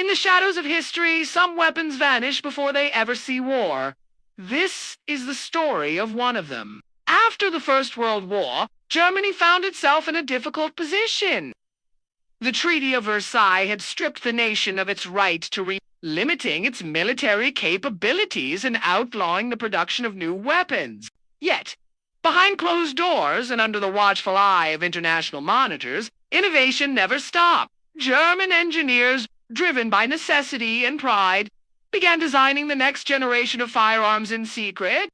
In the shadows of history, some weapons vanish before they ever see war. This is the story of one of them. After the First World War, Germany found itself in a difficult position. The Treaty of Versailles had stripped the nation of its right to limiting its military capabilities and outlawing the production of new weapons. Yet, behind closed doors and under the watchful eye of international monitors, innovation never stopped. German engineers, driven by necessity and pride, began designing the next generation of firearms in secret.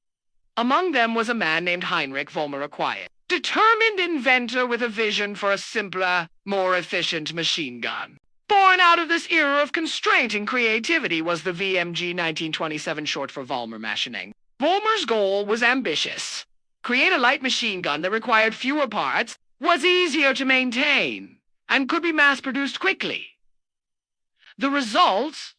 Among them was a man named Heinrich Vollmer-Acquiet, determined inventor with a vision for a simpler, more efficient machine gun. Born out of this era of constraint and creativity was the VMG 1927, short for Vollmer-Maschinen. Vollmer's goal was ambitious. Create a light machine gun that required fewer parts, was easier to maintain, and could be mass-produced quickly. The result?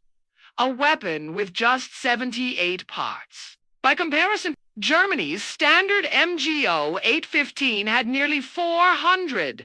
A weapon with just 78 parts. By comparison, Germany's standard MGO 815 had nearly 400.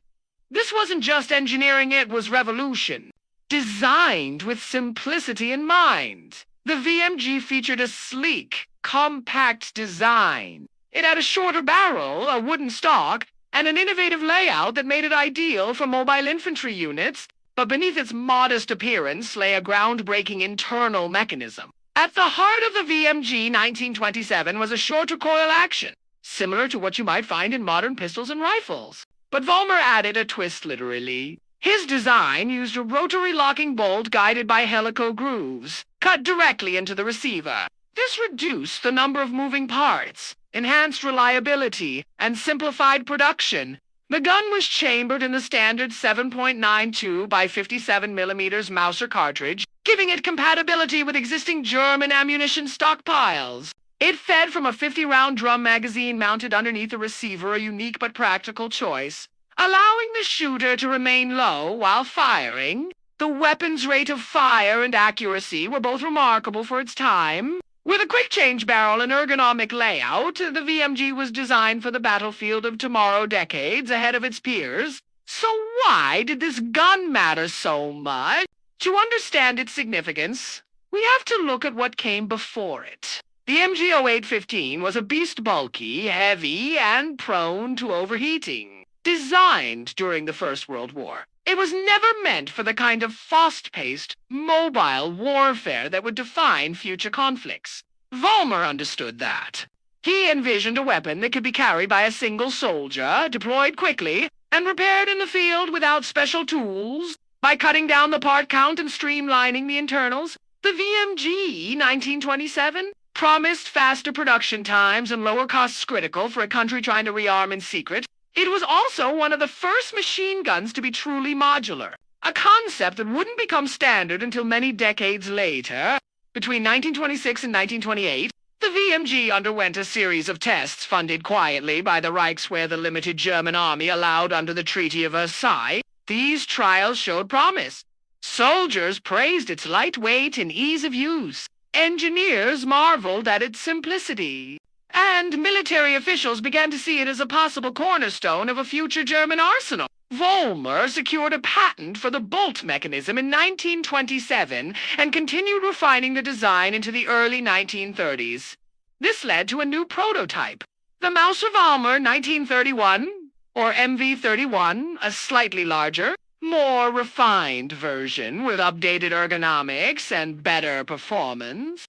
This wasn't just engineering, it was revolution. Designed with simplicity in mind, the VMG featured a sleek, compact design. It had a shorter barrel, a wooden stock, and an innovative layout that made it ideal for mobile infantry units, but beneath its modest appearance lay a groundbreaking internal mechanism. At the heart of the VMG 1927 was a short recoil action, similar to what you might find in modern pistols and rifles. But Vollmer added a twist, literally. His design used a rotary locking bolt guided by helical grooves, cut directly into the receiver. This reduced the number of moving parts, enhanced reliability, and simplified production. The gun was chambered in the standard 7.92 by 57 mm Mauser cartridge, giving it compatibility with existing German ammunition stockpiles. It fed from a 50-round drum magazine mounted underneath the receiver, a unique but practical choice, allowing the shooter to remain low while firing. The weapon's rate of fire and accuracy were both remarkable for its time. With a quick-change barrel and ergonomic layout, the VMG was designed for the battlefield of tomorrow decades ahead of its peers. So why did this gun matter so much? To understand its significance, we have to look at what came before it. The MGO 815 was a beast, bulky, heavy, and prone to overheating. Designed during the First World War, it was never meant for the kind of fast-paced, mobile warfare that would define future conflicts. Vollmer understood that. He envisioned a weapon that could be carried by a single soldier, deployed quickly, and repaired in the field without special tools. By cutting down the part count and streamlining the internals, the VMG 1927 promised faster production times and lower costs critical for a country trying to rearm in secret. It was also one of the first machine guns to be truly modular, a concept that wouldn't become standard until many decades later. Between 1926 and 1928, the VMG underwent a series of tests funded quietly by the Reichswehr, the limited German army allowed under the Treaty of Versailles. These trials showed promise. Soldiers praised its lightweight and ease of use. Engineers marveled at its simplicity. And military officials began to see it as a possible cornerstone of a future German arsenal. Vollmer secured a patent for the bolt mechanism in 1927 and continued refining the design into the early 1930s. This led to a new prototype, the Mauser-Vollmer 1931, or MV31, a slightly larger, more refined version with updated ergonomics and better performance.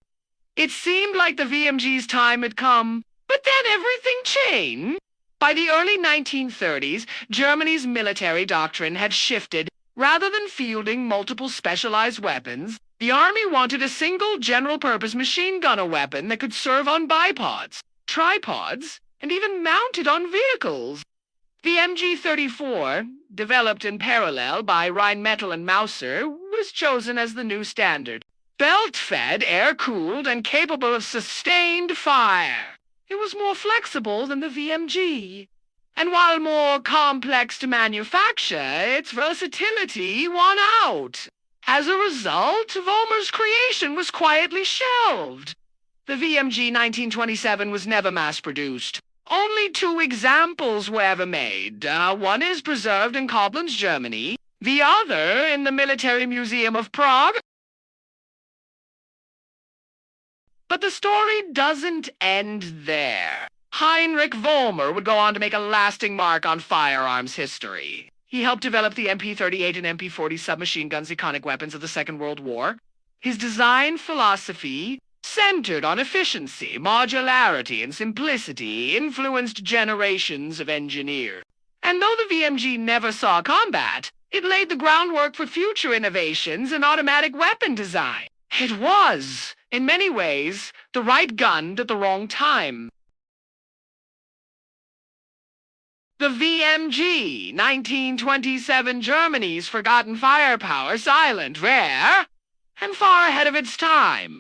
It seemed like the VMG's time had come, but then everything changed. By the early 1930s, Germany's military doctrine had shifted. Rather than fielding multiple specialized weapons, the army wanted a single general-purpose machine gun weapon that could serve on bipods, tripods, and even mounted on vehicles. The MG-34, developed in parallel by Rheinmetall and Mauser, was chosen as the new standard. Belt-fed, air-cooled, and capable of sustained fire. It was more flexible than the VMG. And while more complex to manufacture, its versatility won out. As a result, Vollmer's creation was quietly shelved. The VMG 1927 was never mass-produced. Only 2 examples were ever made. One is preserved in Koblenz, Germany. The other in the Military Museum of Prague. But the story doesn't end there. Heinrich Vollmer would go on to make a lasting mark on firearms history. He helped develop the MP-38 and MP-40 submachine guns, iconic weapons of the Second World War. His design philosophy, centered on efficiency, modularity, and simplicity, influenced generations of engineers. And though the VMG never saw combat, it laid the groundwork for future innovations in automatic weapon design. It was, in many ways, the right gun at the wrong time. The VMG, 1927 Germany's forgotten firepower, silent, rare, and far ahead of its time.